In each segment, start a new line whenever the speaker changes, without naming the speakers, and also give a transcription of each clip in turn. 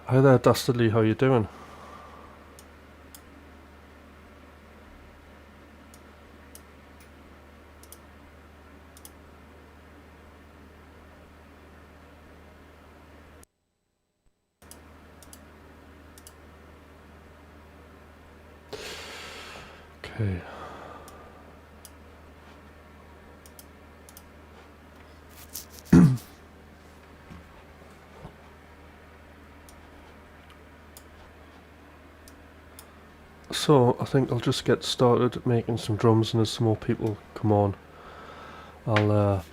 Hi there, Dastardly, how you doing? Okay. So, I think I'll just get started making some drums, and as some more people come on, I'll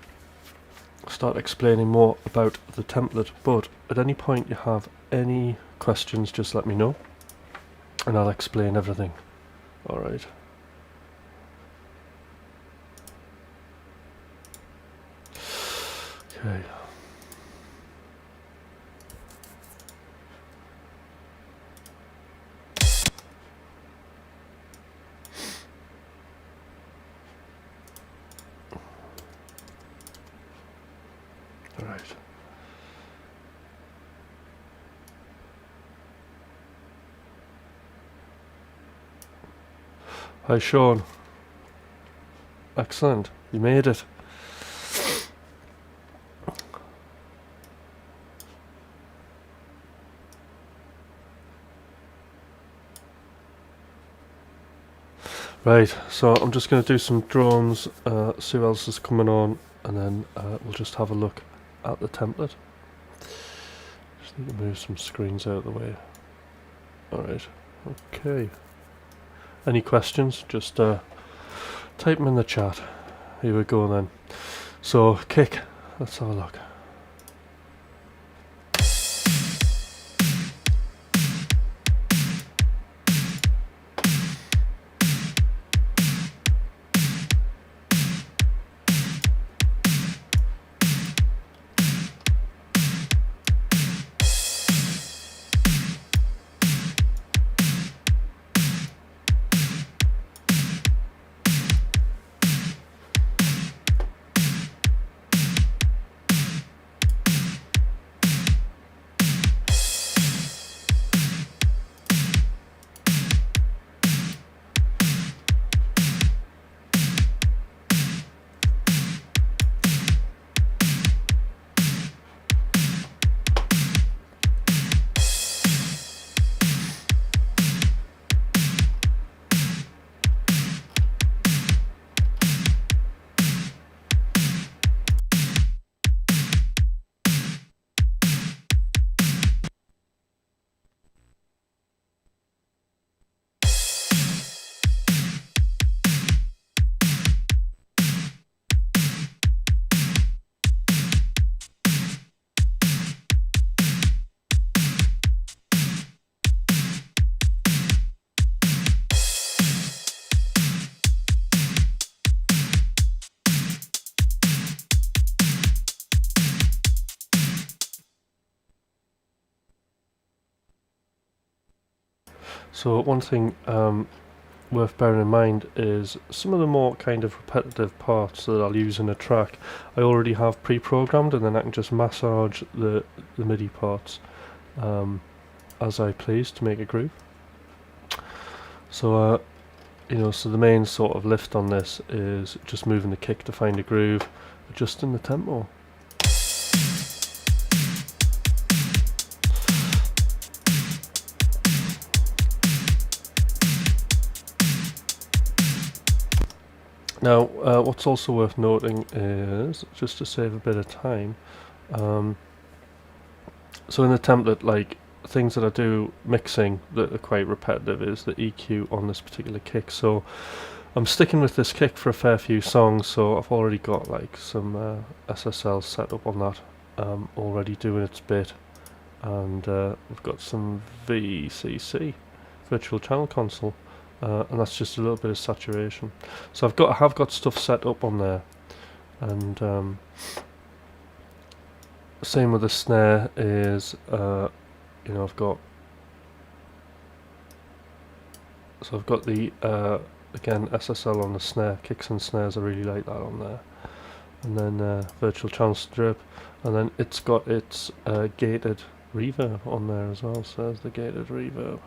start explaining more about the template. But at any point you have any questions, just let me know, and I'll explain everything. Alright. Okay. Alright. Hi Sean. Excellent. You made it. Right, so I'm just going to do some drums, see who else is coming on, and then we'll just have a look at the template. Just need to move some screens out of the way. Alright, okay. Any questions? Just type them in the chat. Here we go then. So, kick. Let's have a look. So one thing worth bearing in mind is some of the more kind of repetitive parts that I'll use in a track I already have pre-programmed, and then I can just massage the MIDI parts as I please to make a groove. So so the main sort of lift on this is just moving the kick to find a groove, adjusting the tempo. Now, what's also worth noting is, just to save a bit of time, so in the template, like, things that I do mixing that are quite repetitive is the EQ on this particular kick. So I'm sticking with this kick for a fair few songs, so I've already got like some SSL set up on that, already doing its bit, and we've got some VCC, Virtual Channel Console, and that's just a little bit of saturation. So I have got stuff set up on there, and same with the snare is I've got the again SSL on the snare, kicks and snares. I really like that on there, and then virtual channel strip, and then it's got its gated reverb on there as well, so there's the gated reverb.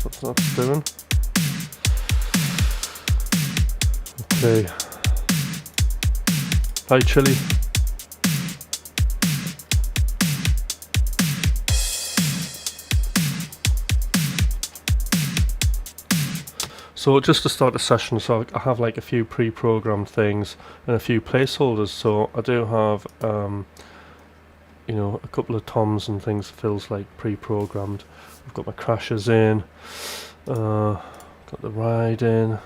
That's what that's doing. Okay. Hi Chili. So just to start a session, so I have like a few pre-programmed things and a few placeholders. So I do have, you know, a couple of toms and things feels like pre-programmed. I've got my crashes in, got the ride in,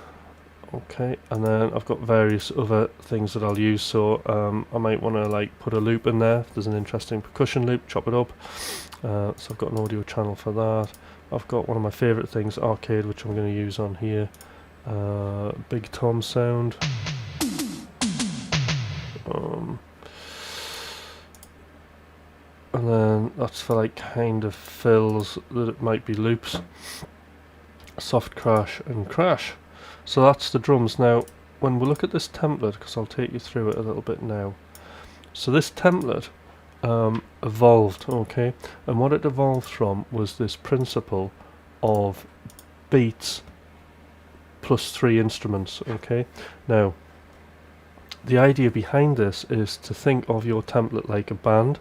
okay, and then I've got various other things that I'll use. So I might want to like put a loop in there. If there's an interesting percussion loop, chop it up. So I've got an audio channel for that. I've got one of my favourite things, arcade, which I'm going to use on here. Big tom sound. And then that's for like kind of fills that it might be loops. Soft crash and crash. So that's the drums. Now, when we look at this template, because I'll take you through it a little bit now. So this template evolved, okay, and what it evolved from was this principle of beats plus 3 instruments, okay. Now the idea behind this is to think of your template like a band.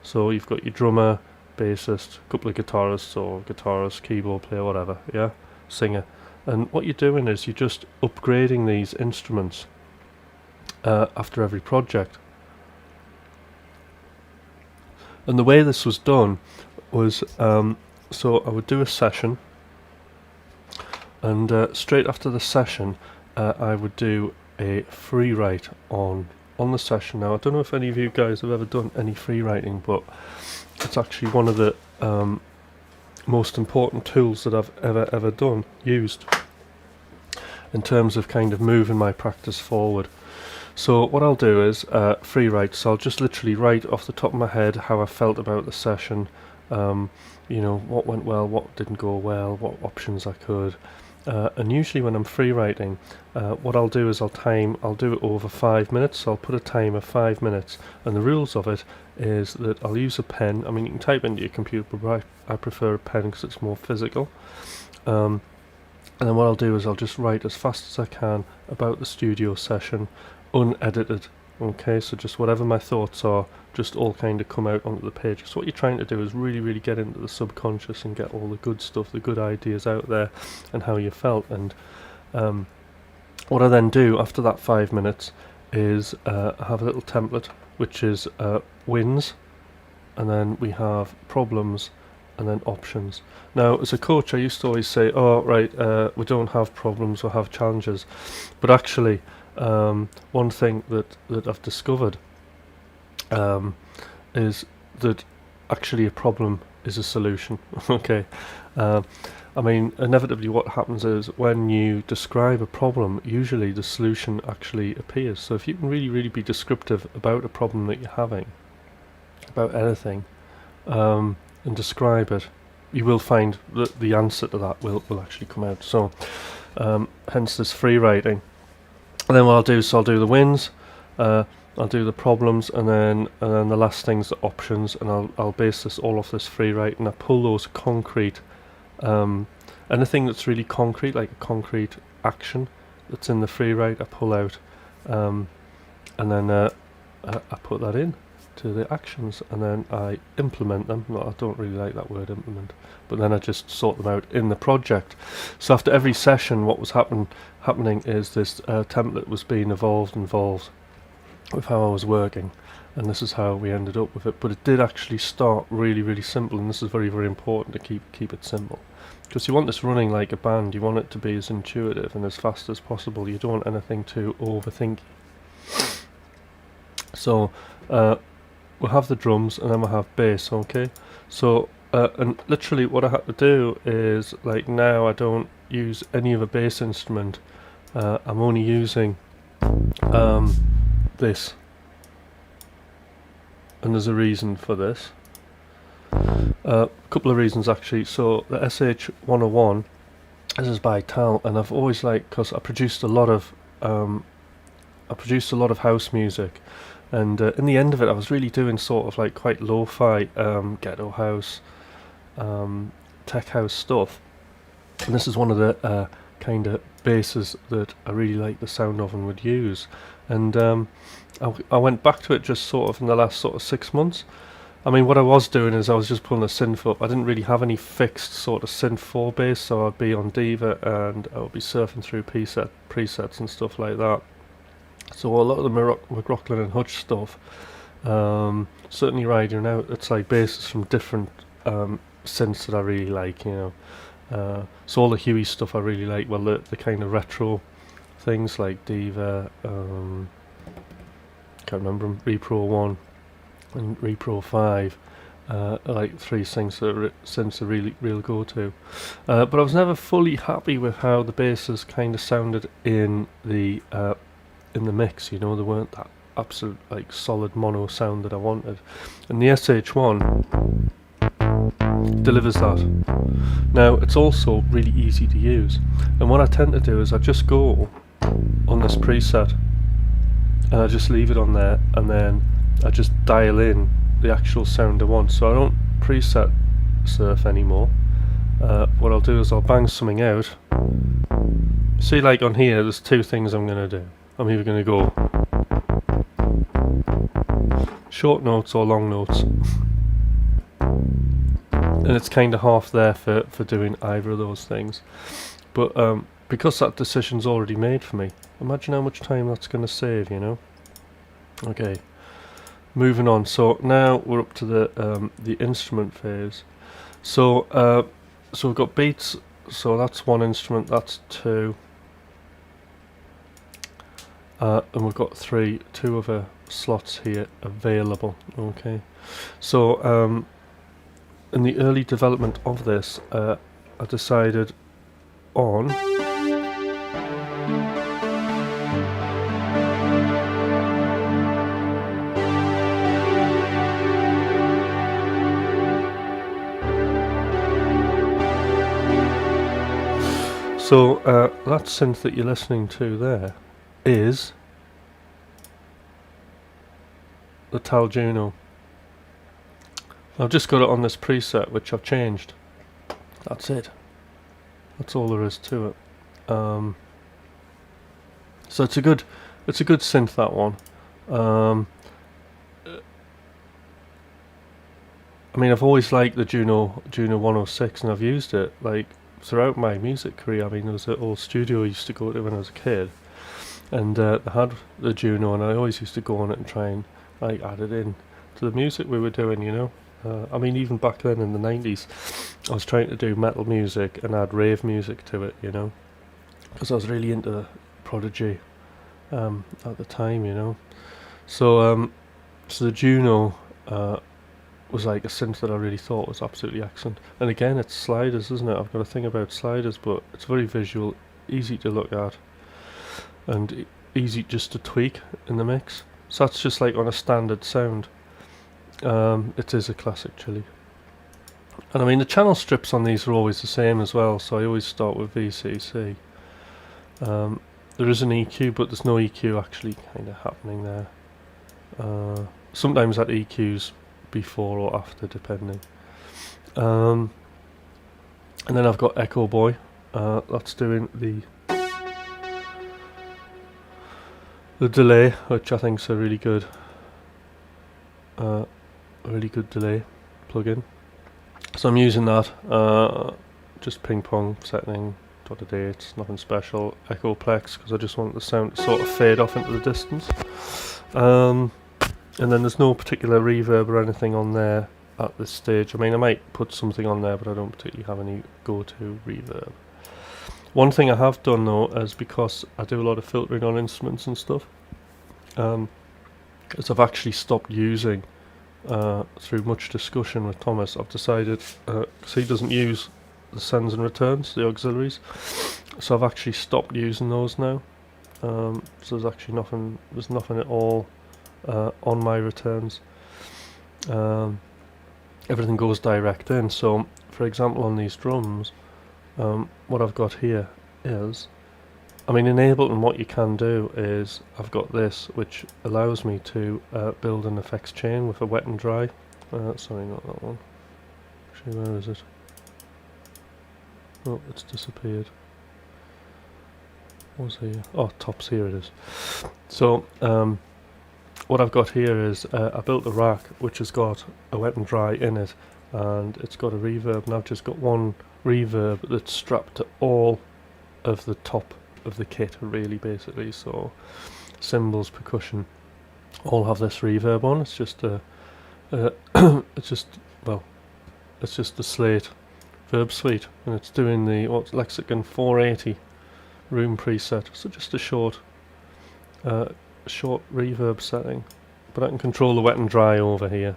So you've got your drummer, bassist, a couple of guitarists or guitarist, keyboard player, whatever, yeah, singer, and what you're doing is you're just upgrading these instruments after every project. And the way this was done was, so I would do a session, and straight after the session I would do a free write on the session. Now I don't know if any of you guys have ever done any free writing, but it's actually one of the most important tools that I've ever used in terms of kind of moving my practice forward. So what I'll do is free write, so I'll just literally write off the top of my head how I felt about the session, you know, what went well, what didn't go well, what options I could, and usually when I'm free writing, what I'll do is I'll do it over 5 minutes, so I'll put a timer 5 minutes, and the rules of it is that I'll use a pen. I mean, you can type into your computer, but I prefer a pen because it's more physical. And then what I'll do is I'll just write as fast as I can about the studio session, unedited, okay, so just whatever my thoughts are, just all kind of come out onto the page. So what you're trying to do is really get into the subconscious and get all the good stuff, the good ideas out there and how you felt. And what I then do after that 5 minutes is I have a little template which is wins, and then we have problems, and then options. Now as a coach I used to always say, oh right, we don't have problems, we have challenges, but actually one thing that I've discovered is that actually a problem is a solution. Okay, I mean, inevitably what happens is when you describe a problem, usually the solution actually appears. So if you can really be descriptive about a problem that you're having, about anything, and describe it, you will find that the answer to that will actually come out. So hence this free writing. And then what I'll do is I'll do the wins, I'll do the problems, and then the last thing's the options, and I'll base this all off this free write, and I pull those concrete, anything that's really concrete, like a concrete action that's in the free write, I pull out, and then I put that in to the actions, and then I implement them. Well, I don't really like that word implement, but then I just sort them out in the project. So after every session, what was happening is this template was being evolved with how I was working, and this is how we ended up with it. But it did actually start really simple, and this is very important to keep it simple, because you want this running like a band. You want it to be as intuitive and as fast as possible. You don't want anything too overthinky. So we'll have the drums, and then we'll have bass, okay? So and literally what I had to do is, like, now I don't use any of a bass instrument. I'm only using this, and there's a reason for this. A couple of reasons actually. So the SH101, this is by Tal, and I've always liked, because I produced a lot of house music, And in the end of it, I was really doing sort of like quite lo-fi, ghetto house, tech house stuff. And this is one of the kind of basses that I really like the sound of and would use. And I went back to it just sort of in the last sort of 6 months. I mean, what I was doing is I was just pulling a synth up. I didn't really have any fixed sort of synth 4 bass, so I'd be on Diva and I would be surfing through presets and stuff like that. So a lot of the McLaughlin and Hutch stuff, certainly riding out, it's like basses from different synths that I really like, you know. So all the Huey stuff I really like, well, the kind of retro things like Diva, can't remember them, Repro 1 and Repro 5, are like 3 synths that really real go to. But I was never fully happy with how the basses kind of sounded in the mix, you know. They weren't that absolute like solid mono sound that I wanted, and the SH1 delivers that. Now it's also really easy to use, and what I tend to do is I just go on this preset and I just leave it on there, and then I just dial in the actual sound I want. So I don't preset surf anymore. What I'll do is I'll bang something out. See, like on here there's 2 things I'm going to do. I'm either going to go short notes or long notes, and it's kind of half there for doing either of those things. But because that decision's already made for me, imagine how much time that's going to save, you know. Okay, moving on. So now we're up to the instrument phase. So we've got beats. So that's 1 instrument. That's 2. And we've got 2 other slots here available. Okay, so in the early development of this, I decided on that synth that you're listening to there is the Tal Juno. I've just got it on this preset, which I've changed. That's it. That's all there is to it. So it's a good synth, that one. I mean, I've always liked the Juno 106, and I've used it like throughout my music career. I mean, there was an old studio I used to go to when I was a kid, and they had the Juno, and I always used to go on it and try and like add it in to the music we were doing, you know. I mean, even back then in the 90s, I was trying to do metal music and add rave music to it, you know, because I was really into Prodigy at the time, you know. So the Juno was like a synth that I really thought was absolutely excellent. And again, it's sliders, isn't it? I've got a thing about sliders, but it's very visual, easy to look at, and easy just to tweak in the mix. So that's just like on a standard sound. It is a classic Chili. And I mean, the channel strips on these are always the same as well, so I always start with VCC. There is an EQ, but there's no EQ actually kind of happening there. Sometimes that EQ's before or after, depending. And then I've got Echo Boy. That's doing the delay, which I think's a really good delay plugin. So I'm using that, just ping pong setting, .8, nothing special. Echo Plex, because I just want the sound to sort of fade off into the distance. And then there's no particular reverb or anything on there at this stage. I mean, I might put something on there, but I don't particularly have any go-to reverb. One thing I have done though is, because I do a lot of filtering on instruments and stuff, is I've actually stopped using, through much discussion with Thomas, I've decided, because he doesn't use the sends and returns, the auxiliaries, so I've actually stopped using those now. So there's actually nothing at all on my returns. Everything goes direct in. So for example, on these drums, what I've got here is I mean, in Ableton, what you can do is I've got this, which allows me to build an effects chain with a wet and dry. Sorry, not that one. Actually, where is it? Oh, it's disappeared. What was here? Oh, tops, here it is. So, what I've got here is I built a rack which has got a wet and dry in it, and it's got a reverb, and I've just got one reverb that's strapped to all of the top of the kit, really, basically. So cymbals, percussion, all have this reverb on. It's just a it's just, well, it's just the Slate verb suite, and it's doing the what's Lexicon 480 room preset. So just a short reverb setting, but I can control the wet and dry over here.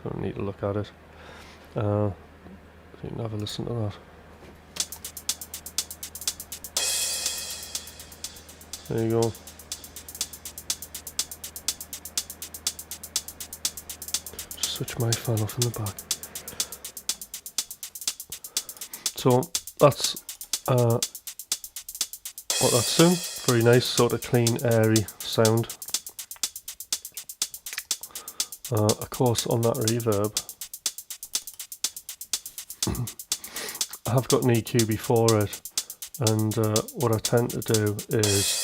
So I don't need to look at it. You can have a listen to that. There you go. Just switch my fan off in the back. So that's what that's doing. Very nice, sort of clean, airy sound. Of course, on that reverb, I have got an EQ before it, and what I tend to do is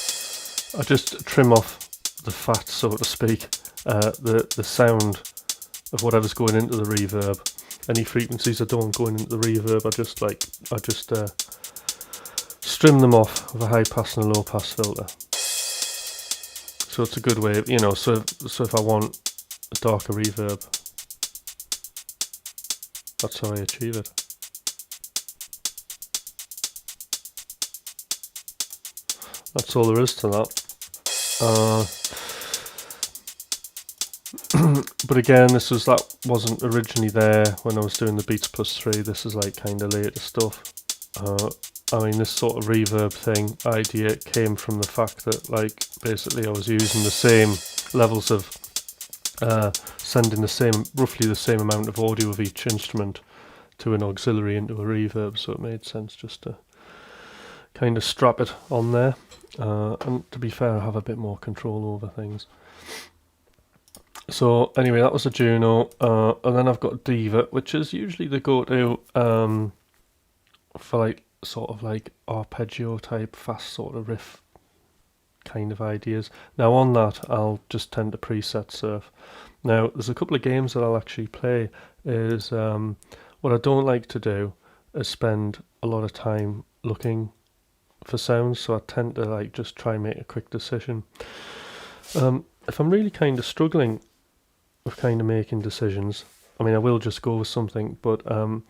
I just trim off the fat, so to speak, the sound of whatever's going into the reverb. Any frequencies that don't go into the reverb, I just trim them off with a high pass and a low pass filter. So it's a good way, you know. So if I want a darker reverb, that's how I achieve it. That's all there is to that. But again, that wasn't originally there when I was doing the Beats Plus 3. This is like kind of later stuff. I mean, this sort of reverb thing idea came from the fact that, like, basically I was using the same levels of sending roughly the same amount of audio of each instrument to an auxiliary into a reverb, so it made sense just to kind of strap it on there. And to be fair, I have a bit more control over things. So anyway, that was a Juno, and then I've got Diva, which is usually the go-to for like sort of like arpeggio type fast sort of riff kind of ideas. Now on that, I'll just tend to preset surf. Now there's a couple of games that I'll actually play. Is what I don't like to do is spend a lot of time looking for sounds, so I tend to like just try and make a quick decision. If I'm really kind of struggling with kind of making decisions, I mean, I will just go with something, but a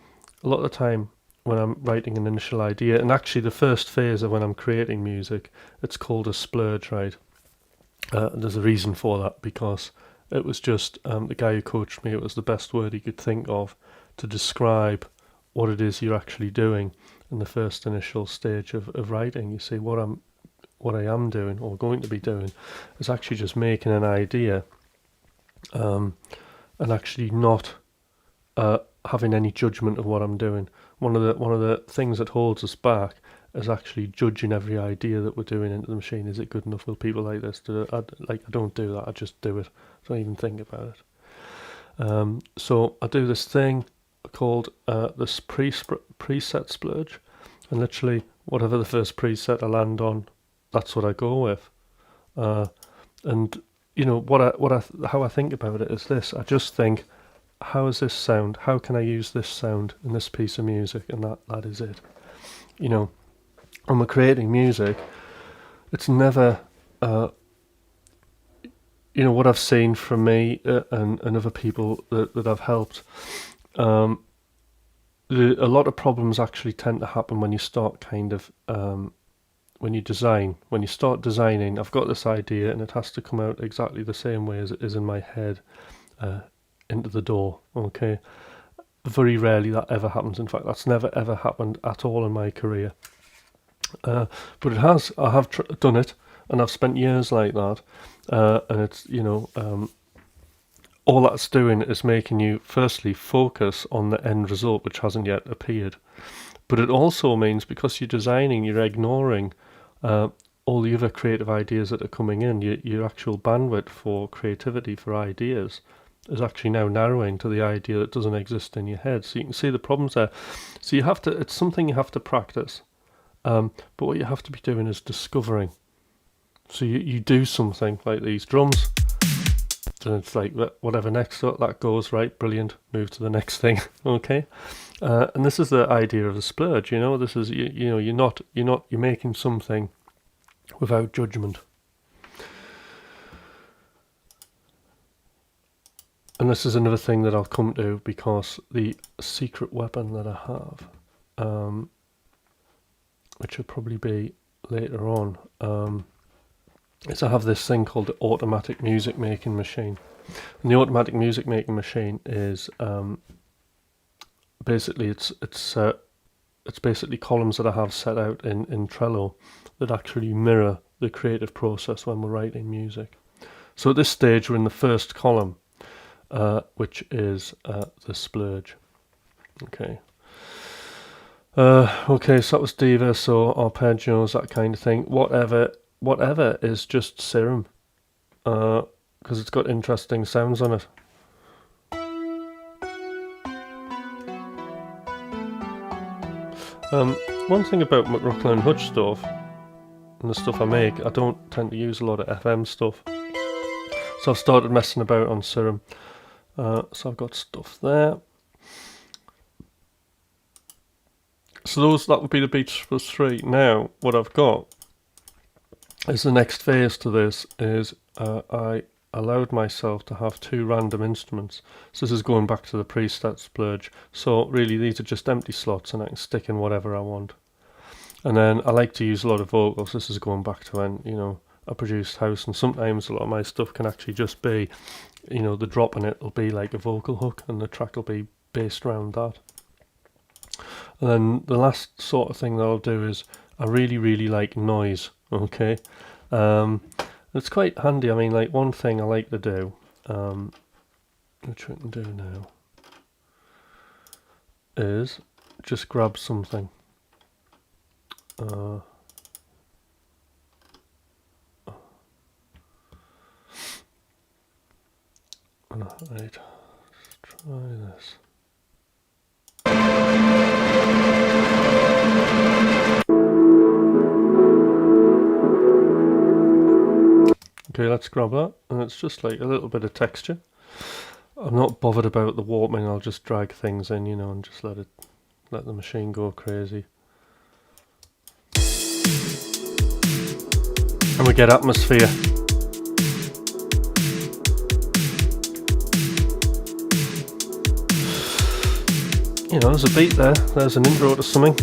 lot of the time when I'm writing an initial idea, and actually the first phase of when I'm creating music, it's called a splurge, right? There's a reason for that, because it was just the guy who coached me, it was the best word he could think of to describe what it is you're actually doing in the first initial stage of writing. You see, what I am doing or going to be doing is actually just making an idea, and actually not having any judgment of what I'm doing. One of the things that holds us back is actually judging every idea that we're doing into the machine. Is it good enough? Will people like this? I don't do that. I just do it. I don't even think about it. So I do this thing called this preset splurge, and literally whatever the first preset I land on, that's what I go with. And you know how I think about it is this: I just think, how is this sound? How can I use this sound in this piece of music? And that is it. You know, when we're creating music, it's never, you know, what I've seen from me and other people that I've helped. A lot of problems actually tend to happen when you start kind of, when you start designing. I've got this idea and it has to come out exactly the same way as it is in my head. Into the door, okay? Very rarely that ever happens. In fact, that's never ever happened at all in my career. But it has. I have done it, and I've spent years like that. And it's, you know, all that's doing is making you firstly focus on the end result, which hasn't yet appeared. But it also means, because you're designing, you're ignoring all the other creative ideas that are coming in, your actual bandwidth for creativity, for ideas, is actually now narrowing to the idea that doesn't exist in your head. So you can see the problems there. So you have to, it's something you have to practice. But what you have to be doing is discovering. So you do something like these drums, and it's like whatever next, so that goes right, brilliant, move to the next thing. Okay. And this is the idea of the splurge, you know. This is you know, you're making something without judgment. And this is another thing that I'll come to, because the secret weapon that I have, which will probably be later on, is I have this thing called the automatic music making machine. And the automatic music making machine is basically it's basically columns that I have set out in Trello that actually mirror the creative process when we're writing music. So at this stage we're in the first column, which is the splurge. Okay. Okay, so that was diva, so arpeggios, that kind of thing. Whatever is just serum, because it's got interesting sounds on it. One thing about McRuckler and Hutch stuff, and the stuff I make, I don't tend to use a lot of FM stuff. So I've started messing about on serum. So I've got stuff there. So that would be the Beats for 3. Now, what I've got is the next phase to this is I allowed myself to have 2 random instruments. So this is going back to the preset splurge. So really these are just empty slots and I can stick in whatever I want. And then I like to use a lot of vocals. This is going back to when, you know, I produced house, and sometimes a lot of my stuff can actually just be, you know, the drop in it will be like a vocal hook and the track will be based around that. And then the last sort of thing that I'll do is I really like noise. Okay. It's quite handy. I mean, like, one thing I like to do, which we can do now, is just grab something. Right, let's try this. Okay, let's grab that, and it's just like a little bit of texture. I'm not bothered about the warping. I'll just drag things in, you know, and just let the machine go crazy. And we get atmosphere. You know, there's a beat there. There's an intro to something.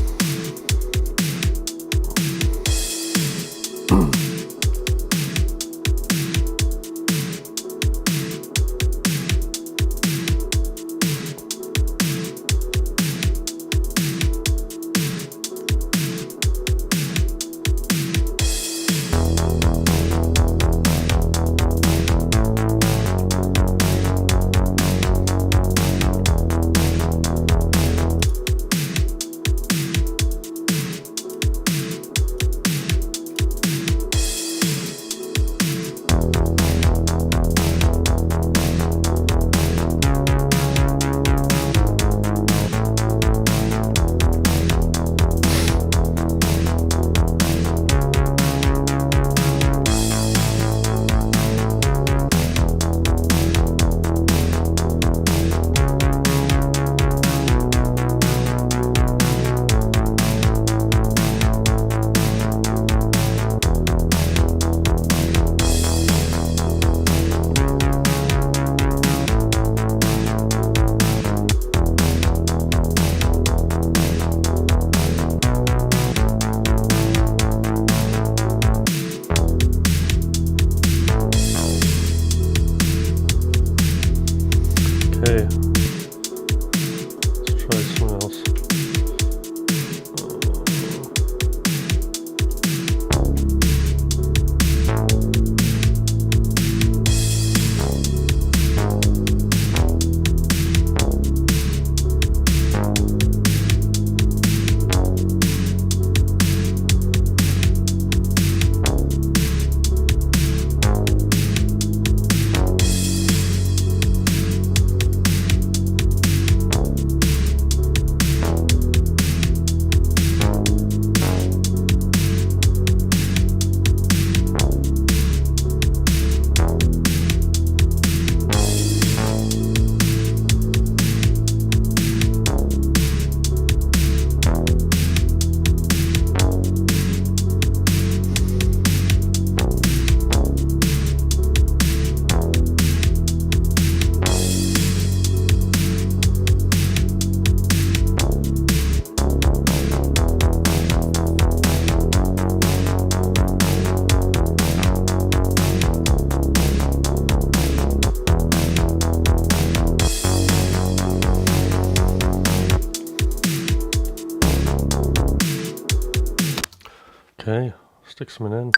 Okay, stick something in.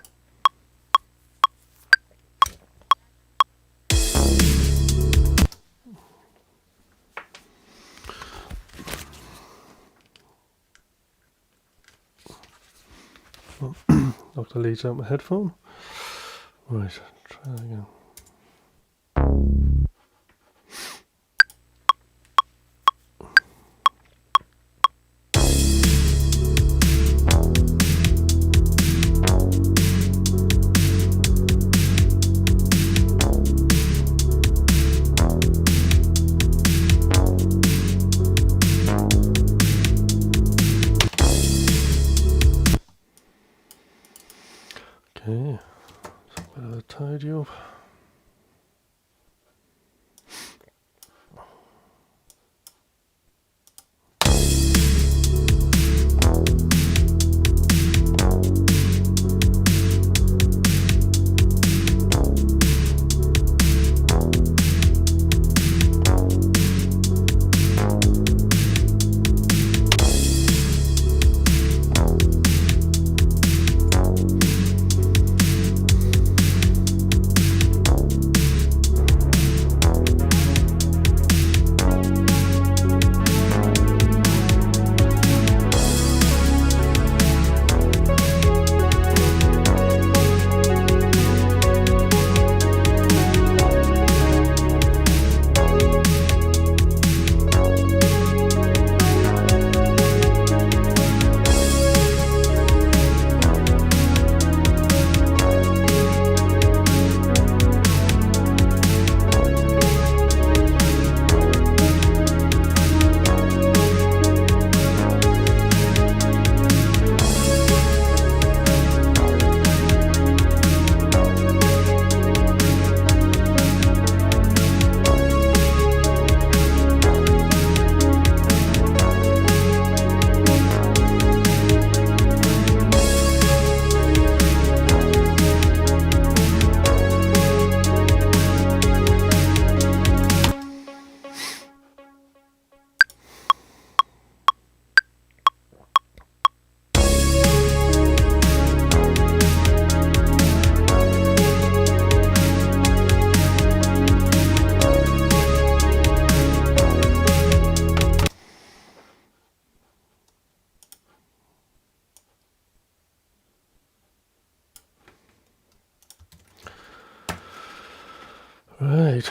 Knock the leads out my headphone. Right, try that again. Okay, so a bit of a tidy up. Right.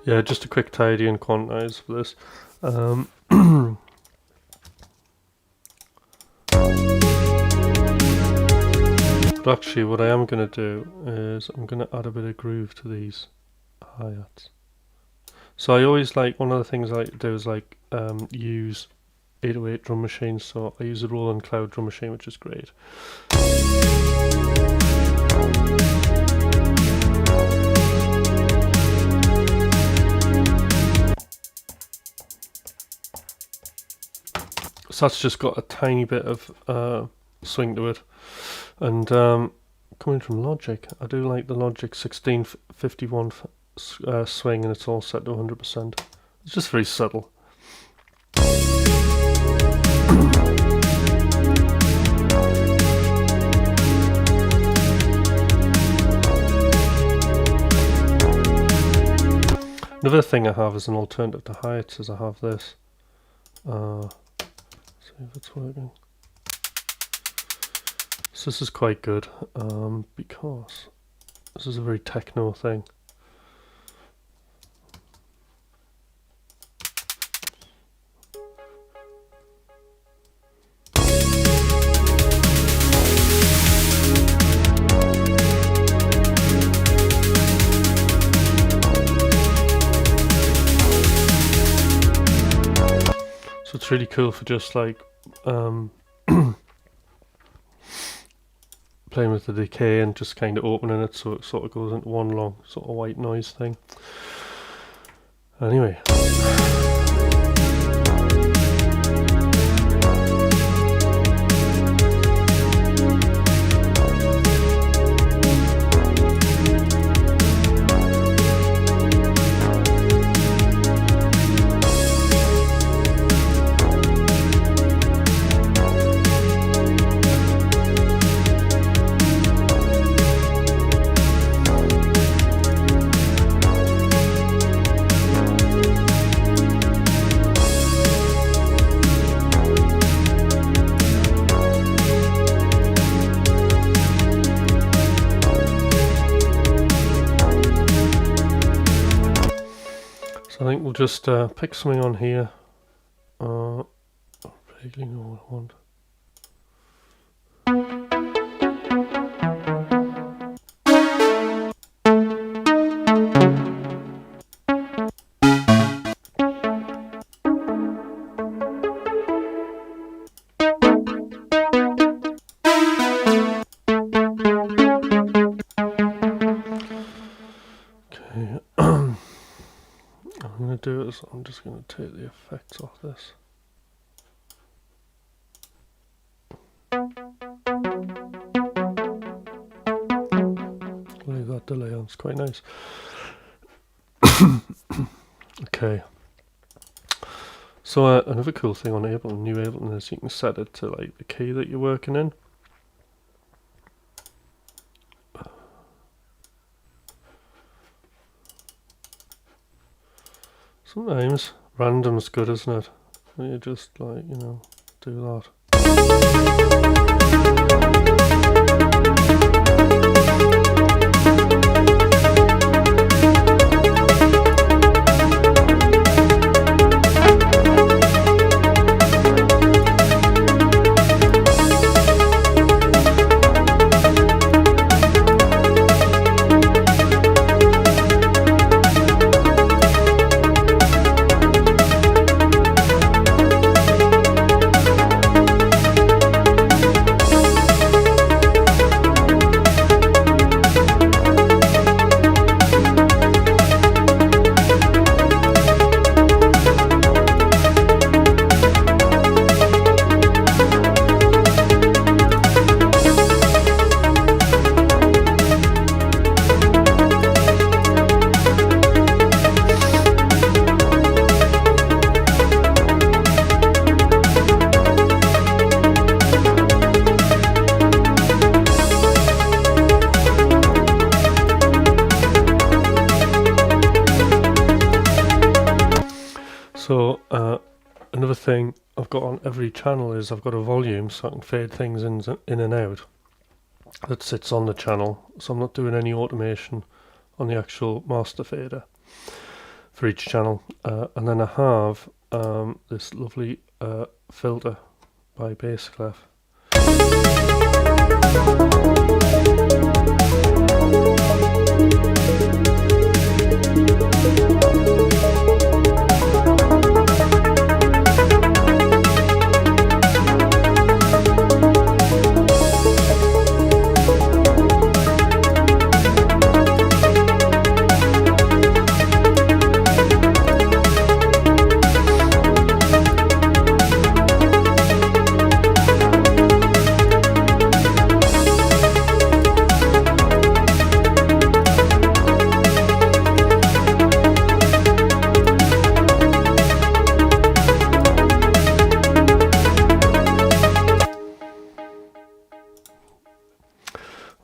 Yeah, just a quick tidy and quantize for this. But actually what I am going to do is I'm going to add a bit of groove to these hi-hats. So I always like, one of the things I like to do is like use 808 drum machines, so I use a Roland Cloud drum machine, which is great. So that's just got a tiny bit of swing to it. And coming from Logic, I do like the Logic 1651 swing, and it's all set to 100%. It's just very subtle. Another thing I have as an alternative to hi-hats is I have this. See if it's working. So this is quite good because this is a very techno thing. So it's really cool for just like playing with the decay and just kind of opening it so it sort of goes into one long sort of white noise thing. Anyway. So I think we'll just pick something on here. I vaguely know what I want. Okay, I'm going to do is I'm just going to take the effects off this. Leave that delay on, it's quite nice. Okay. So another cool thing on Ableton, new Ableton, is you can set it to like the key that you're working in. Sometimes random's good, isn't it? You just like, you know, do that. So another thing I've got on every channel is I've got a volume, so I can fade things in and out that sits on the channel, so I'm not doing any automation on the actual master fader for each channel. And then I have this lovely filter by Bassclef.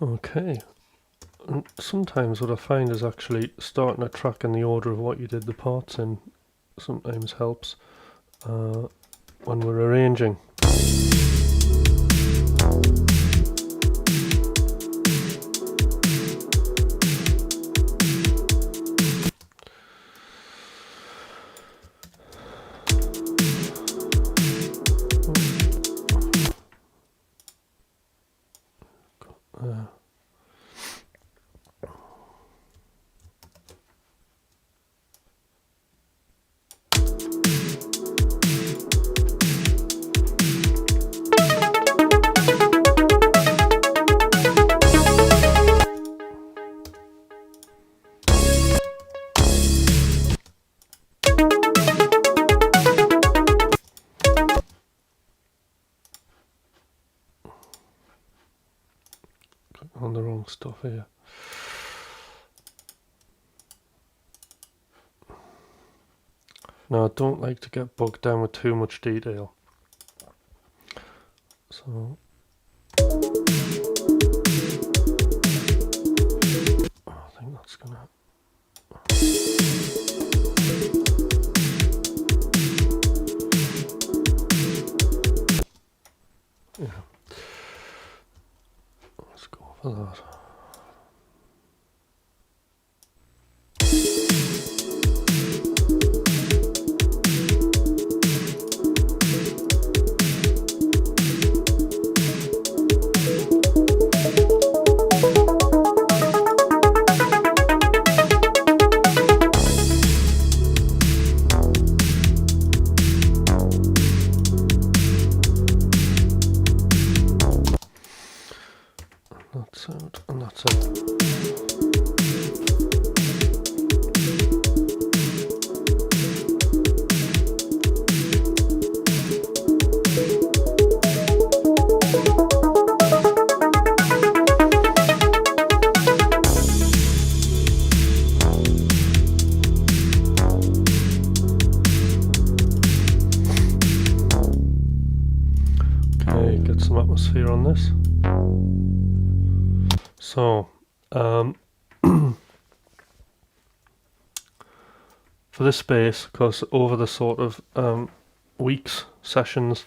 Okay, and sometimes what I find is actually starting a track in the order of what you did the parts in sometimes helps when we're arranging. On the wrong stuff here. Now I don't like to get bogged down with too much detail, so I think that's gonna let's go for that. That's out, and that's it. Okay, get some atmosphere on this. So, for this bass, because over the sort of weeks, sessions,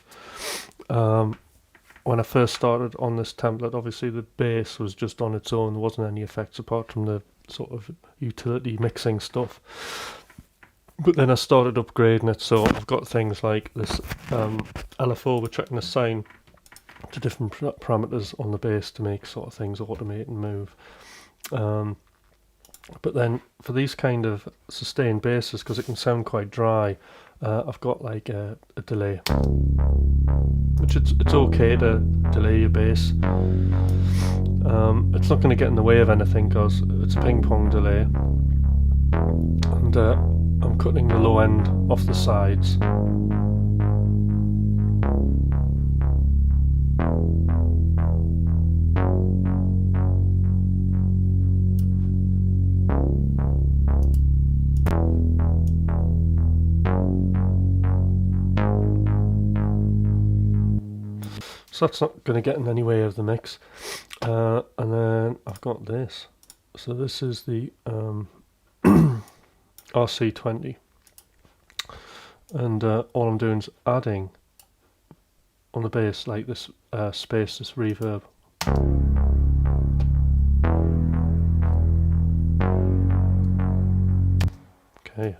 when I first started on this template, obviously the bass was just on its own. There wasn't any effects apart from the sort of utility mixing stuff. But then I started upgrading it, so I've got things like this LFO, which I can assign to different parameters on the bass to make sort of things automate and move. But then for these kind of sustained basses, because it can sound quite dry, I've got like a delay, which it's okay to delay your bass. It's not going to get in the way of anything because it's a ping pong delay, and I'm cutting the low end off the sides. So that's not going to get in any way of the mix. And then I've got this. So this is the RC20. And all I'm doing is adding on the bass like this space, this reverb. Okay.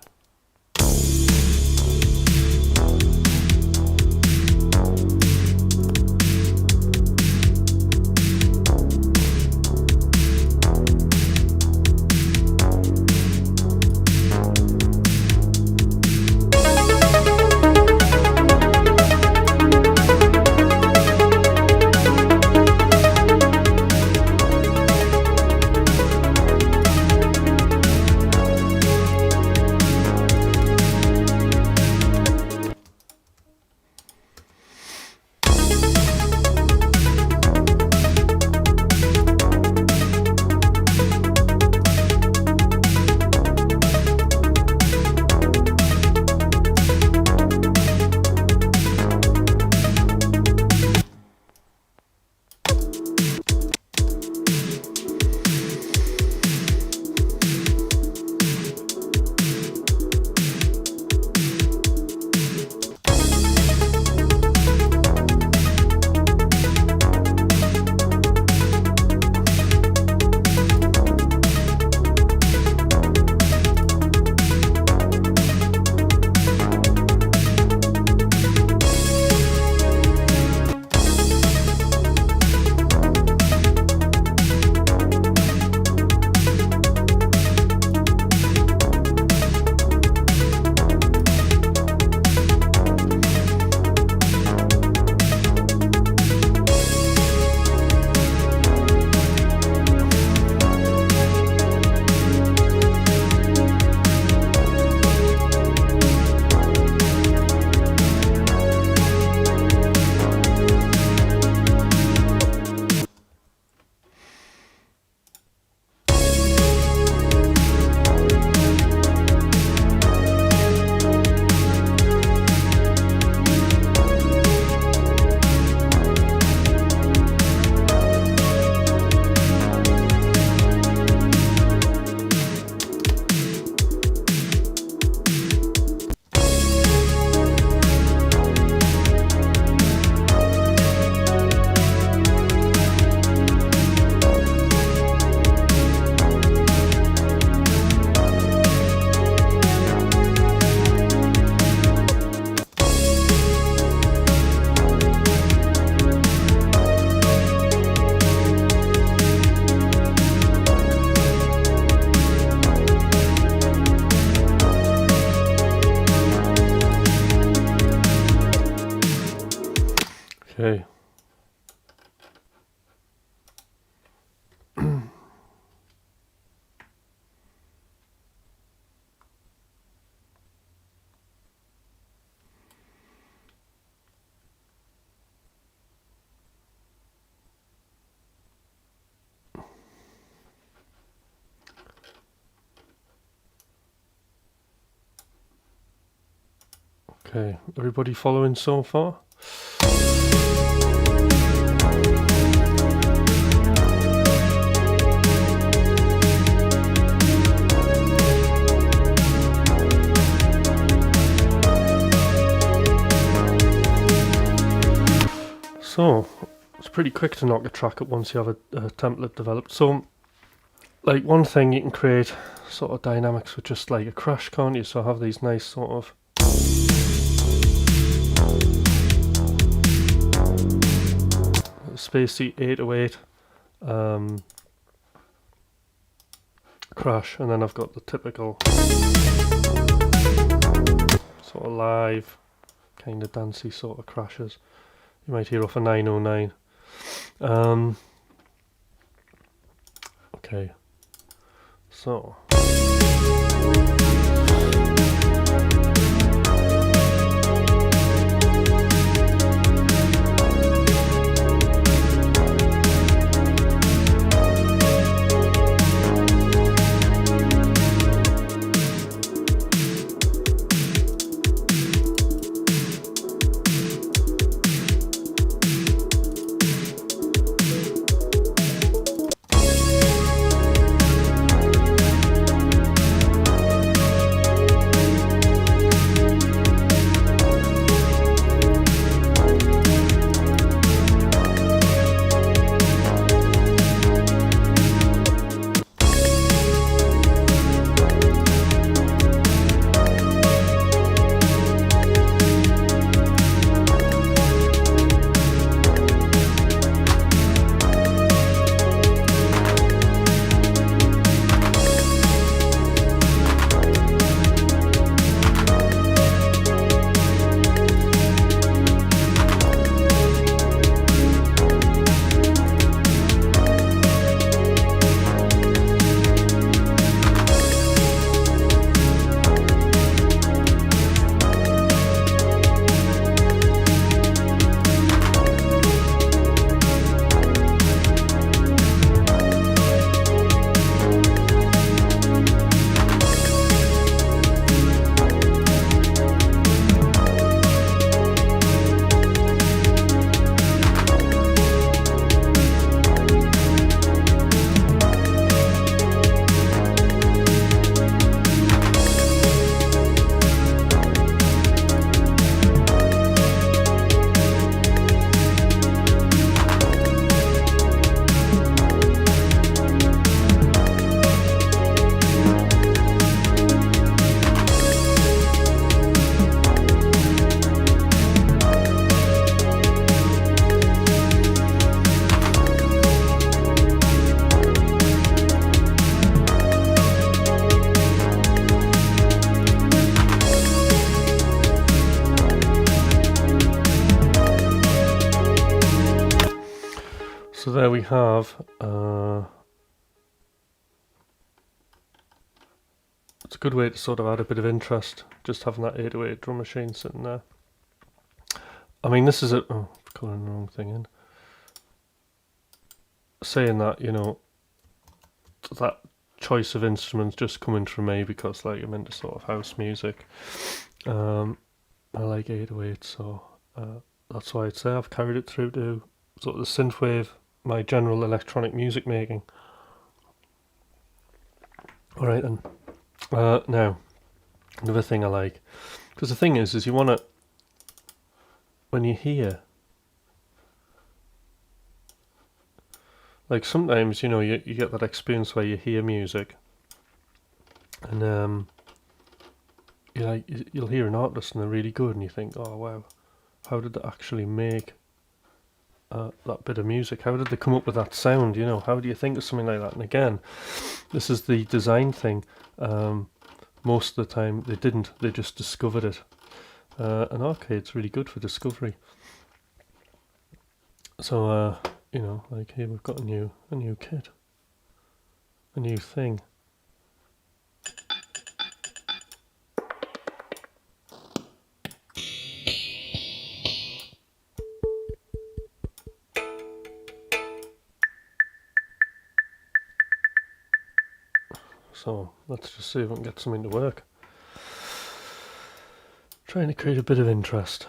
Okay, everybody following so far? So, it's pretty quick to knock a track up once you have a template developed. So, like one thing, you can create sort of dynamics with just like a crash, can't you? So I have these nice sort of spacey 808 crash, and then I've got the typical sort of live kind of dancey sort of crashes you might hear off a 909. Okay, so there we have it's a good way to sort of add a bit of interest, just having that 808 drum machine sitting there. I mean, this is a colouring the wrong thing in. Saying that, you know, that choice of instruments just coming from me because like I'm into sort of house music. I like 808, so that's why I'd say I've carried it through to sort of the synthwave, my general electronic music making. Alright then. Now, another thing I like, because the thing is you want to, when you hear, like sometimes, you know, you get that experience where you hear music and you'll hear an artist and they're really good and you think, oh wow, how did they actually make that bit of music? How did they come up with that sound? You know, how do you think of something like that? And again, this is the design thing. Most of the time they didn't, they just discovered it. An arcade's really good for discovery. So you know, like here we've got a new kit, a new thing. So let's just see if we can get something to work. Trying to create a bit of interest.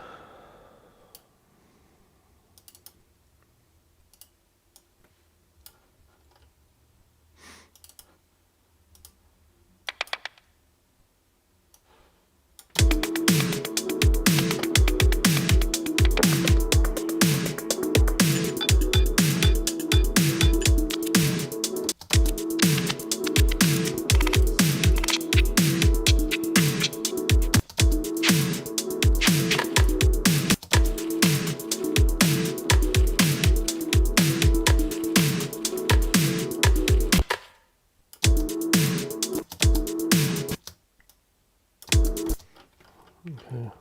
Okay.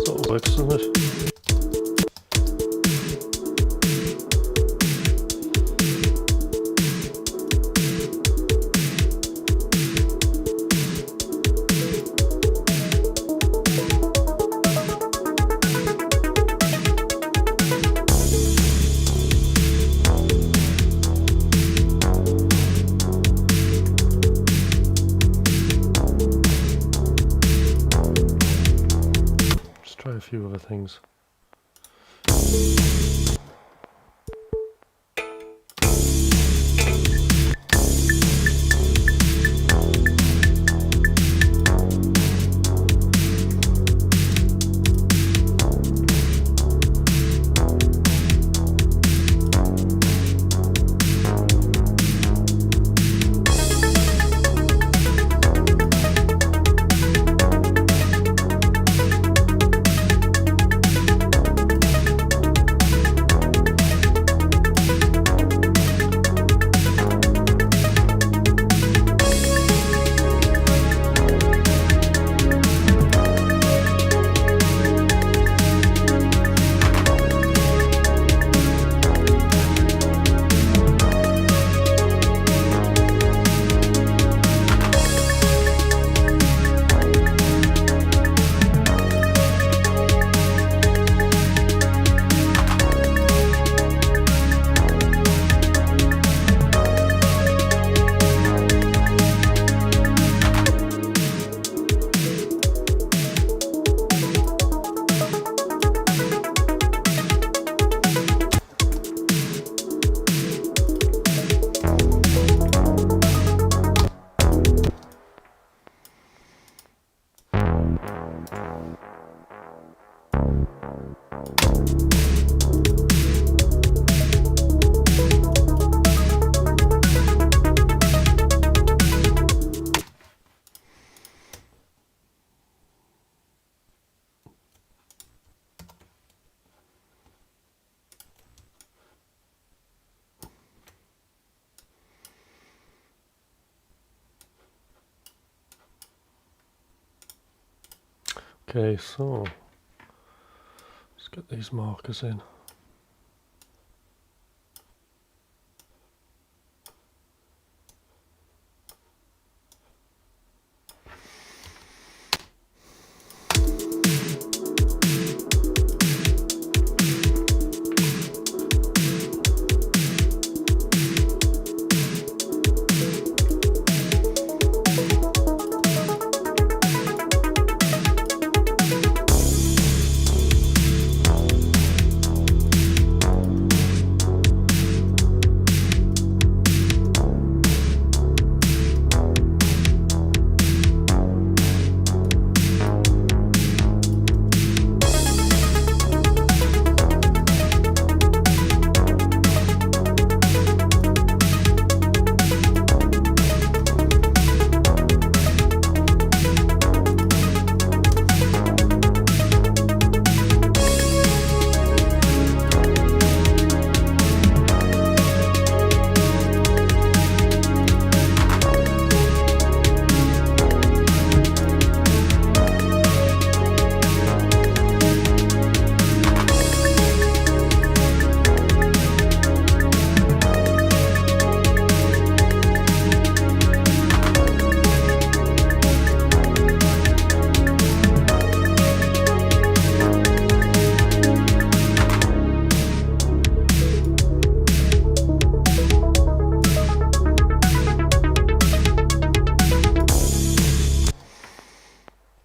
Sort of works, doesn't it? Try a few other things. Okay, so let's get these markers in.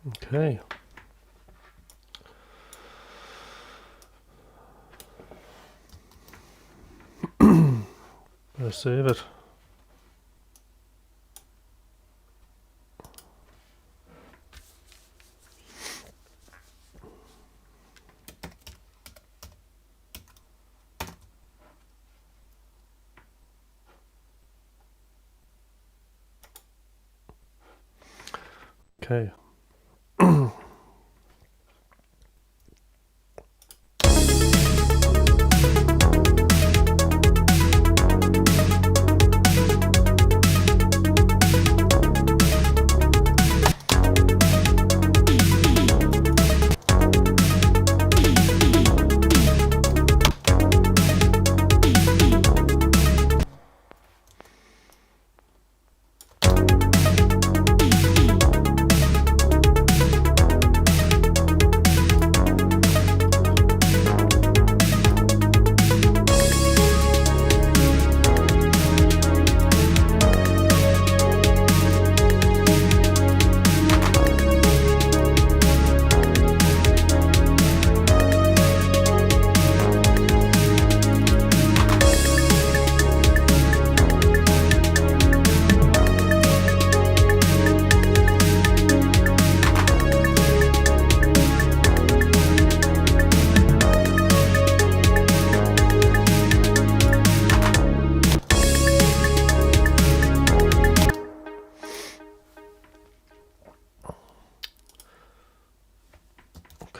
Okay. Better save it. Okay.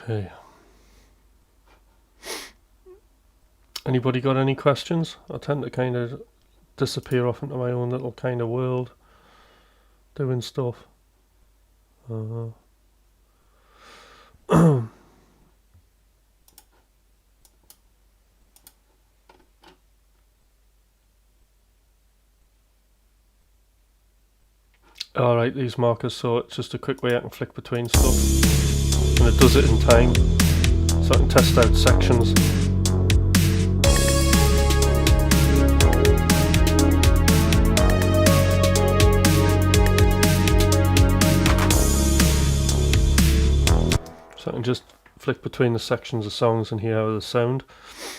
Okay. Anybody got any questions? I tend to kind of disappear off into my own little kind of world, doing stuff. Alright, these markers, so it's just a quick way I can flick between stuff. And it does it in time, so I can test out sections. So I can just flick between the sections of songs and hear how they sound.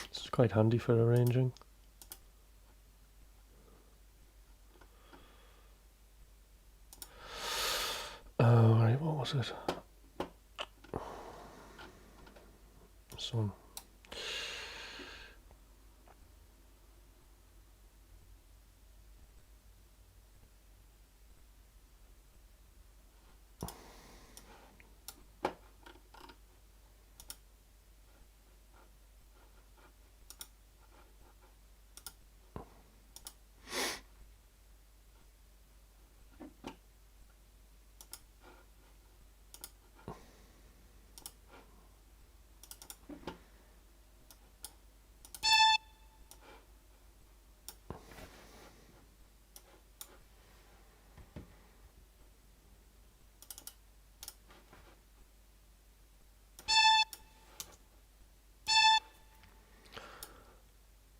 It's quite handy for arranging. Right, what was it? This one.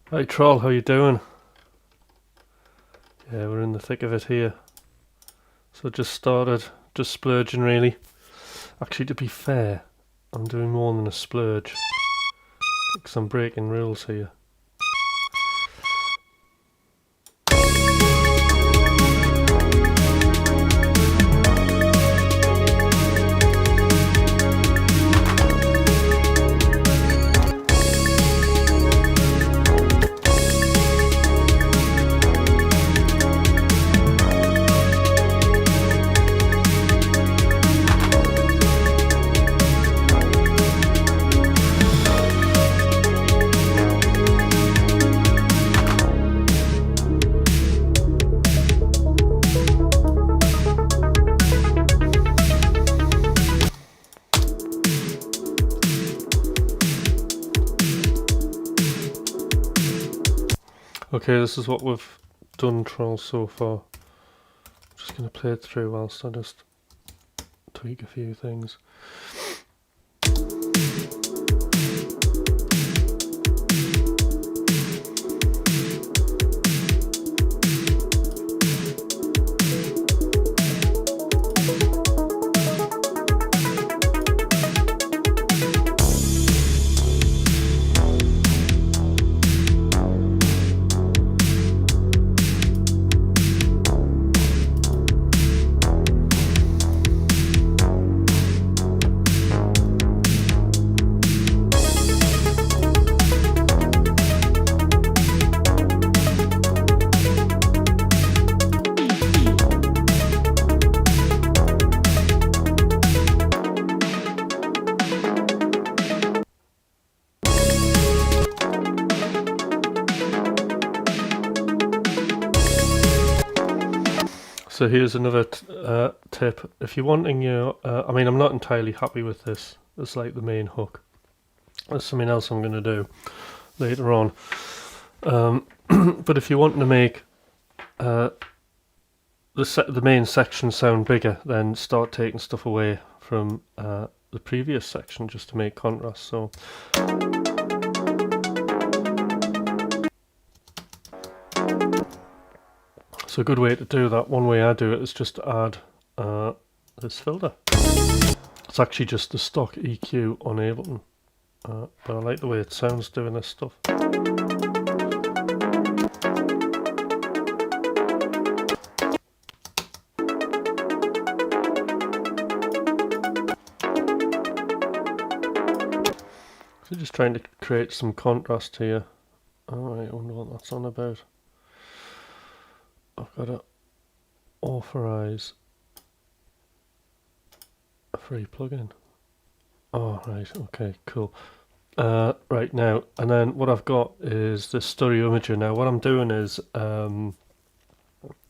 Hey Troll, how you doing? Yeah, we're in the thick of it here. So just started, just splurging really. Actually, to be fair, I'm doing more than a splurge, because I'm breaking rules here. Okay, this is what we've done, Troll, so far. I'm just going to play it through whilst I just tweak a few things. So here's another tip. If you're wanting your, I mean, I'm not entirely happy with this. It's like the main hook. There's something else I'm going to do later on. But if you're wanting to make the main section sound bigger, then start taking stuff away from the previous section just to make contrast. So a good way to do that, one way I do it, is just to add this filter. It's actually just the stock EQ on Ableton, but I like the way it sounds doing this stuff. So just trying to create some contrast here. Alright, I wonder what that's on about. I've got to authorize a free plugin. Oh, right, okay, cool. Right now, and then what I've got is this stereo imager. Now what I'm doing is,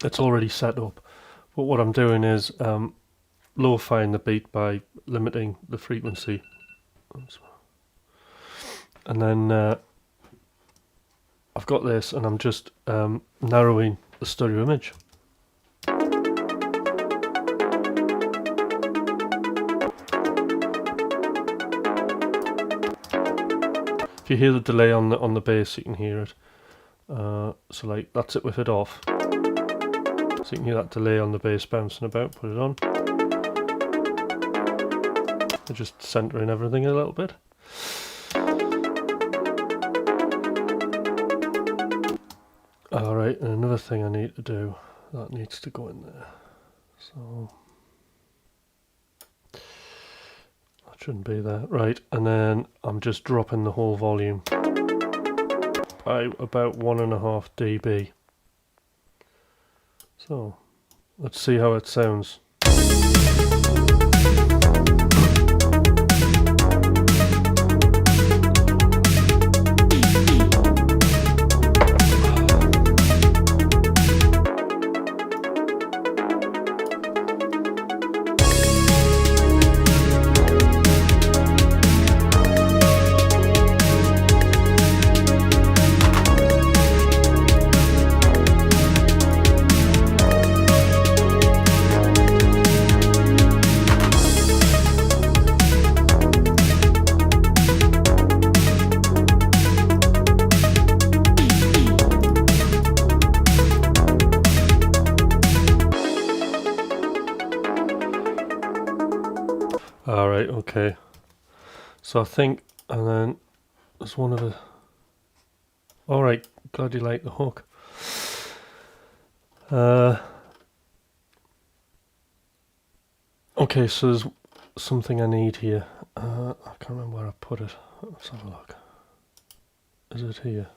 it's already set up, but what I'm doing is lo-fiing the beat by limiting the frequency. And then I've got this, and I'm just narrowing the stereo image. If you hear the delay on the bass, you can hear it. So like that's it with it off. So you can hear that delay on the bass bouncing about. Put it on. I'm just centering everything a little bit. Alright, and another thing I need to do, that needs to go in there. So that shouldn't be there. Right, and then I'm just dropping the whole volume by about 1.5 dB. So let's see how it sounds. Alright, okay. So I think, and then there's one of the... Alright, glad you like the hook. Okay, so there's something I need here. I can't remember where I put it. Let's have a look. Is it here?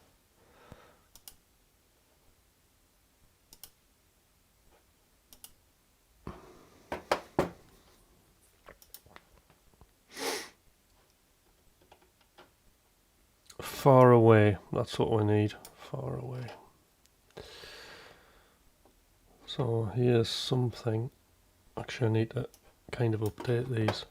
Far away, that's what we need, far away. So here's something, actually I need to kind of update these.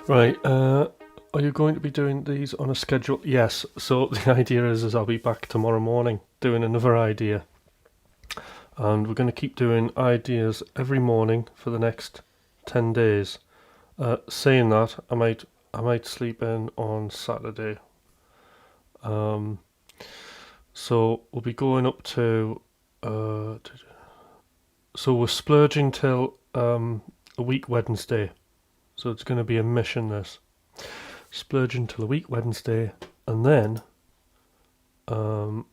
Right, are you going to be doing these on a schedule? Yes, so the idea is I'll be back tomorrow morning doing another idea. and we're going to keep doing ideas every morning for the next 10 days. Saying that, I might sleep in on Saturday. So we'll be going up to. So we're splurging till a week Wednesday. So it's going to be a mission, this. Splurging till a week Wednesday, and then I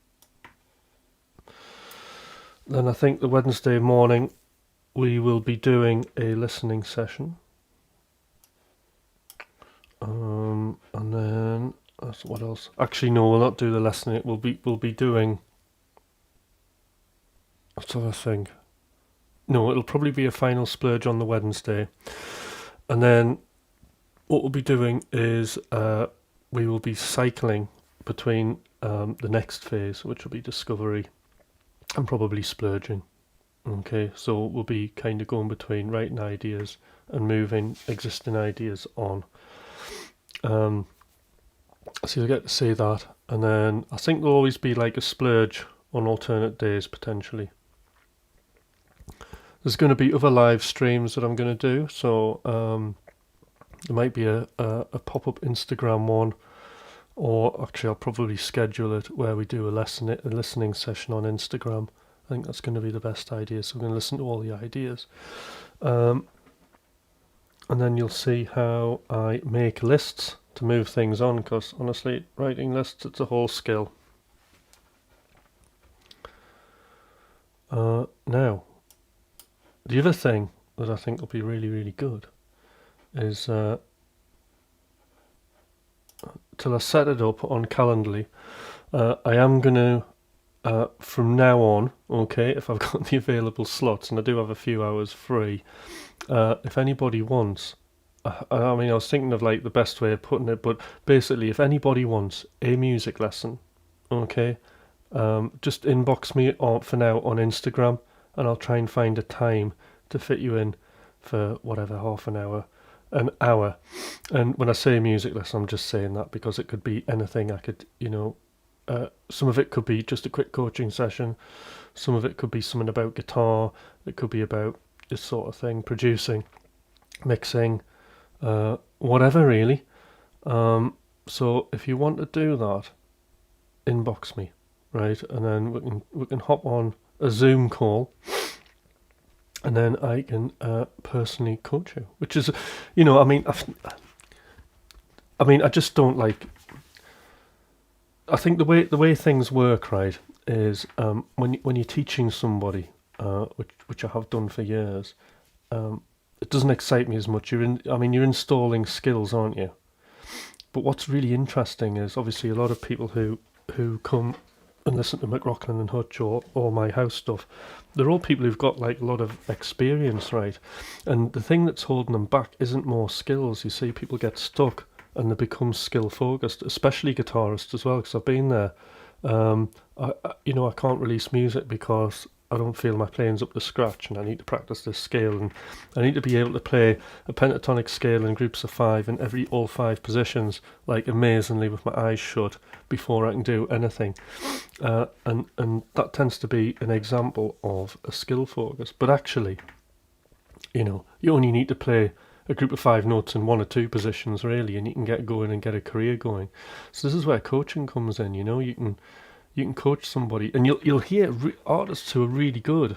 think the Wednesday morning we will be doing a listening session. And then what else? Actually, no, we'll not do the listening. We'll be doing. What's the other thing? No, it'll probably be a final splurge on the Wednesday, and then what we'll be doing is we will be cycling between the next phase, which will be discovery, and probably splurging. Okay, so we'll be kind of going between writing ideas and moving existing ideas on. So you'll get to see that, and then I think there'll always be like a splurge on alternate days potentially. There's going to be other live streams that I'm going to do, so there might be a pop-up Instagram one, or actually I'll probably schedule it where we do a listening session on Instagram. I think that's going to be the best idea, so we're going to listen to all the ideas. And then you'll see how I make lists to move things on, because honestly, writing lists, it's a whole skill. Now, the other thing that I think will be really, really good is till I set it up on Calendly, I am going to, from now on, okay, if I've got the available slots, and I do have a few hours free, if anybody wants, I mean, I was thinking of like the best way of putting it, but basically, if anybody wants a music lesson, okay, just inbox me for now on Instagram, and I'll try and find a time to fit you in for whatever, half an hour. And when I say music lesson, I'm just saying that because it could be anything. I could, some of it could be just a quick coaching session, some of it could be something about guitar, it could be about this sort of thing, producing, mixing, whatever really. So if you want to do that, inbox me, right, and then we can hop on a Zoom call, and then I can personally coach you, which is, I mean, I just don't like. I think the way things work, right, is when you're teaching somebody, which I have done for years, it doesn't excite me as much. You're installing skills, aren't you? But what's really interesting is obviously a lot of people who come and listen to McLaughlin and Hutch or my house stuff, they're all people who've got like a lot of experience, right? And the thing that's holding them back isn't more skills. You see, people get stuck and they become skill focused, especially guitarists as well, because I've been there. I can't release music because I don't feel my playing's up to scratch, and I need to practice this scale, and I need to be able to play a pentatonic scale in groups of 5 in all 5 positions, like amazingly with my eyes shut, before I can do anything. And that tends to be an example of a skill focus. But actually, you only need to play a group of 5 notes in 1 or 2 positions really, and you can get going and get a career going. So this is where coaching comes in. You can coach somebody, and you'll hear artists who are really good.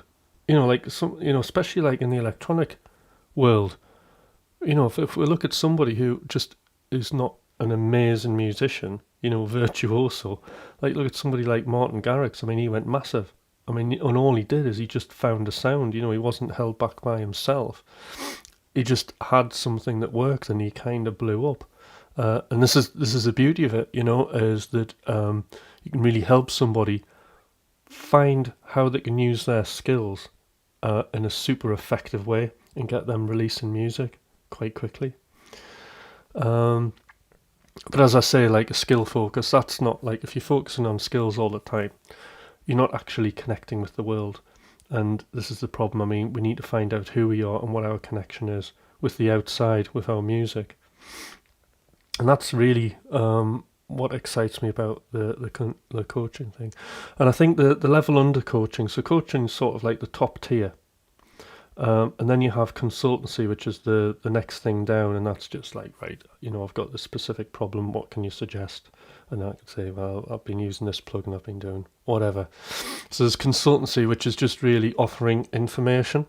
Especially like in the electronic world. If we look at somebody who just is not an amazing musician, virtuoso, like look at somebody like Martin Garrix. I mean, he went massive. I mean, and all he did is he just found a sound. He wasn't held back by himself. He just had something that worked, and he kind of blew up. And this is the beauty of it, is that you can really help somebody find how they can use their skills in a super effective way and get them releasing music quite quickly. But as I say, like a skill focus, that's not like, if you're focusing on skills all the time, you're not actually connecting with the world. And this is the problem. I mean, we need to find out who we are and what our connection is with the outside, with our music. And that's really what excites me about the coaching thing. And I think the level under coaching, so coaching is sort of like the top tier. And then you have consultancy, which is the next thing down, and that's just like, right, I've got this specific problem, what can you suggest? And I can say, well, I've been using this plug and I've been doing whatever. So there's consultancy, which is just really offering information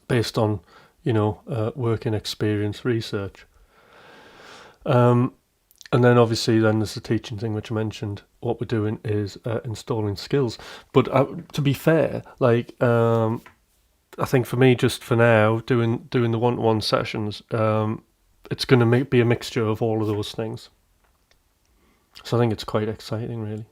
based on, working experience, research. And then obviously then there's the teaching thing, which I mentioned. What we're doing is installing skills. But to be fair, like, I think for me, just for now, doing the one-to-one sessions, it's going to be a mixture of all of those things. So I think it's quite exciting, really,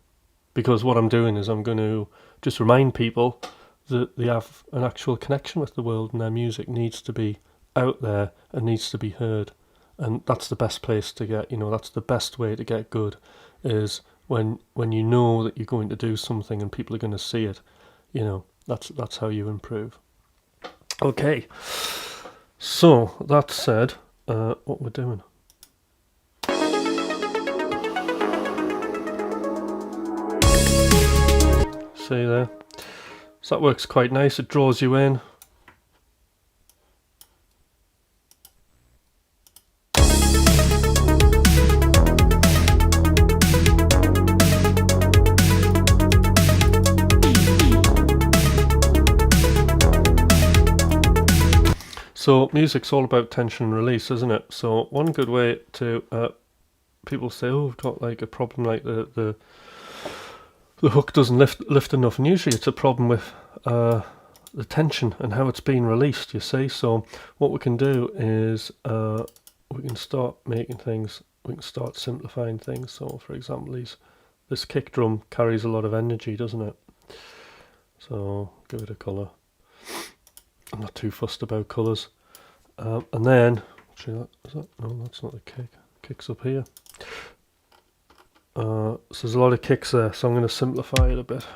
because what I'm doing is I'm going to just remind people that they have an actual connection with the world, and their music needs to be out there and needs to be heard. And that's the best place to get, that's the best way to get good, is when you know that you're going to do something and people are going to see it. That's how you improve. Okay, so that said, what we're doing. See there? So that works quite nice. It draws you in. So music's all about tension release, isn't it? So one good way to people say, oh, I've got like a problem, like the hook doesn't lift enough, and usually it's a problem with the tension and how it's being released, you see. So what we can do is we can start making things, we can start simplifying things. So for example, this kick drum carries a lot of energy, doesn't it? So give it a colour. I'm not too fussed about colours. And then, actually, no, that's not the kick. Kick's up here. So there's a lot of kicks there, so I'm going to simplify it a bit.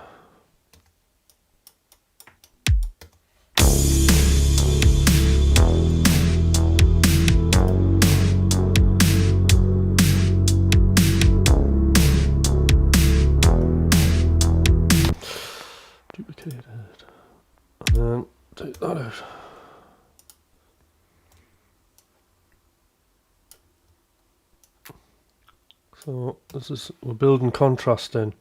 Duplicate it. And then take that out. So we're building contrast in.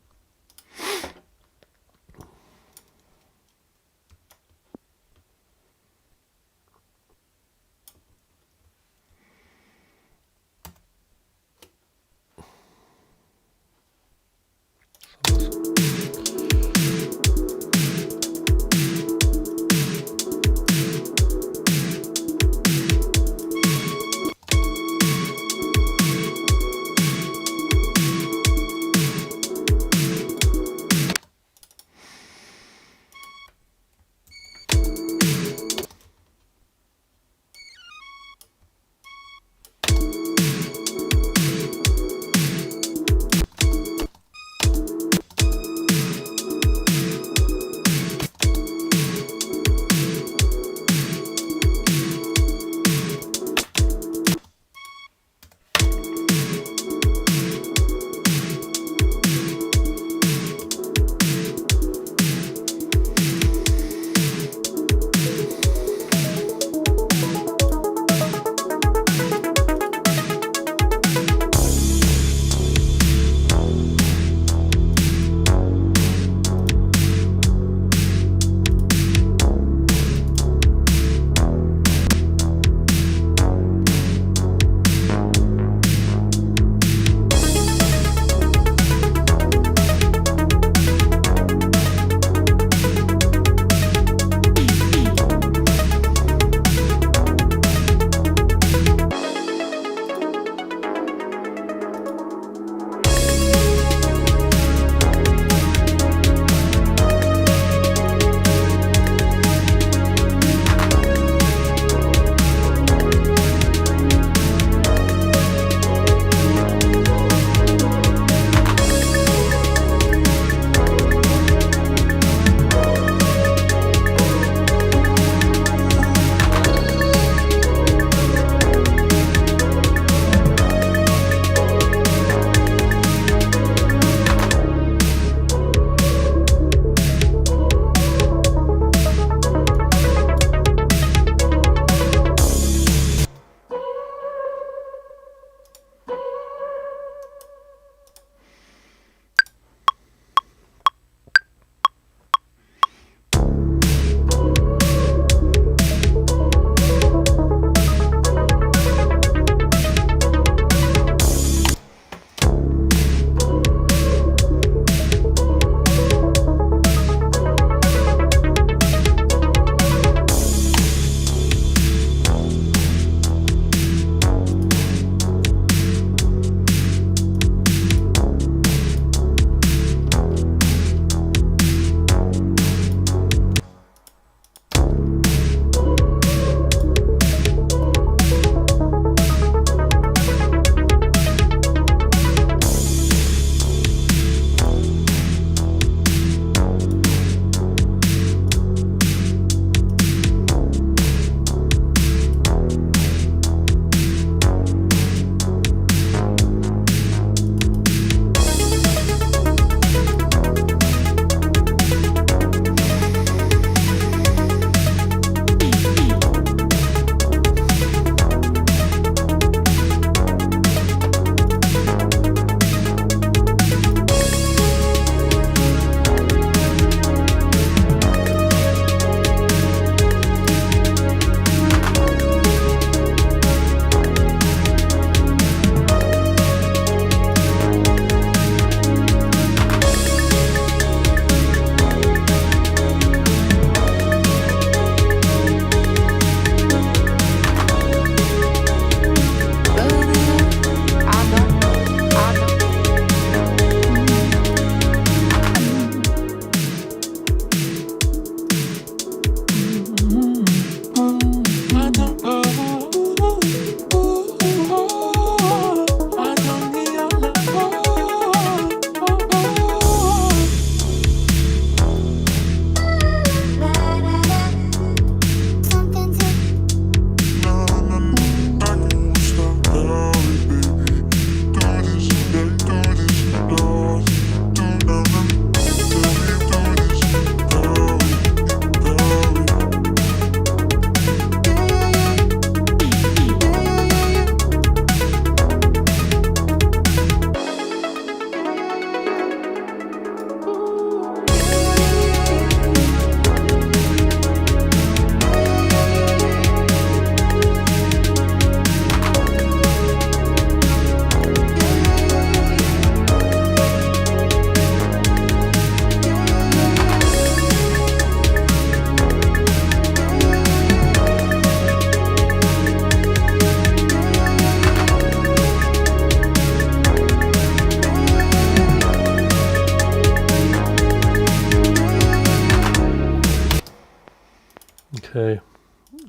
Okay,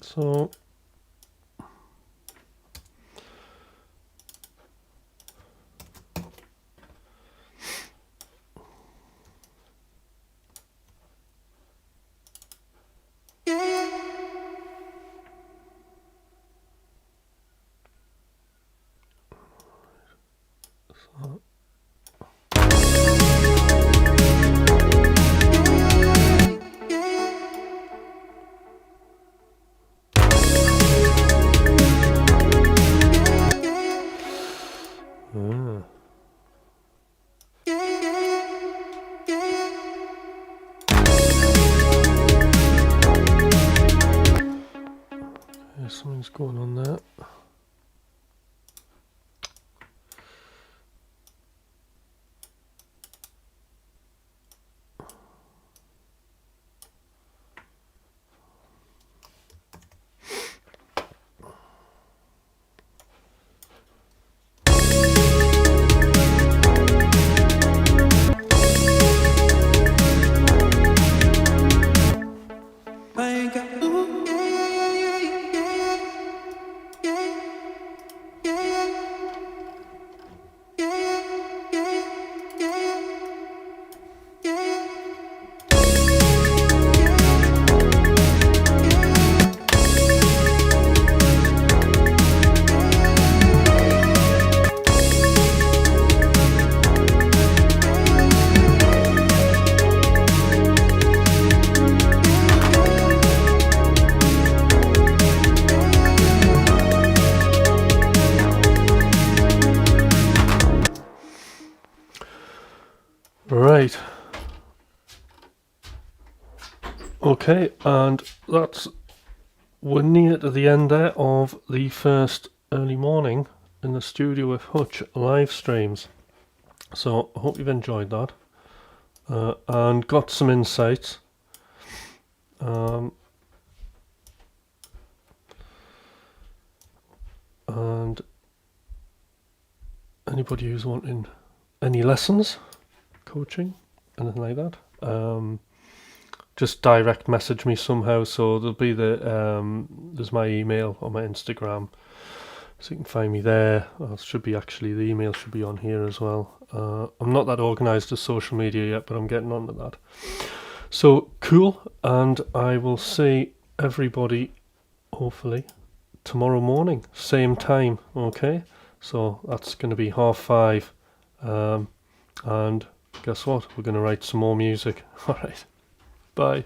so something's going on there. Right. Okay, and we're near to the end there of the first early morning in the studio with Hutch live streams. So I hope you've enjoyed that and got some insights. And anybody who's wanting any lessons, coaching, anything like that, just direct message me somehow. So there'll be there's my email on my Instagram, so you can find me there. The email should be on here as well. I'm not that organised with social media yet, but I'm getting on to that. So cool, and I will see everybody hopefully tomorrow morning, same time. Okay, so that's going to be 5:30, and guess what? We're going to write some more music. All right, bye.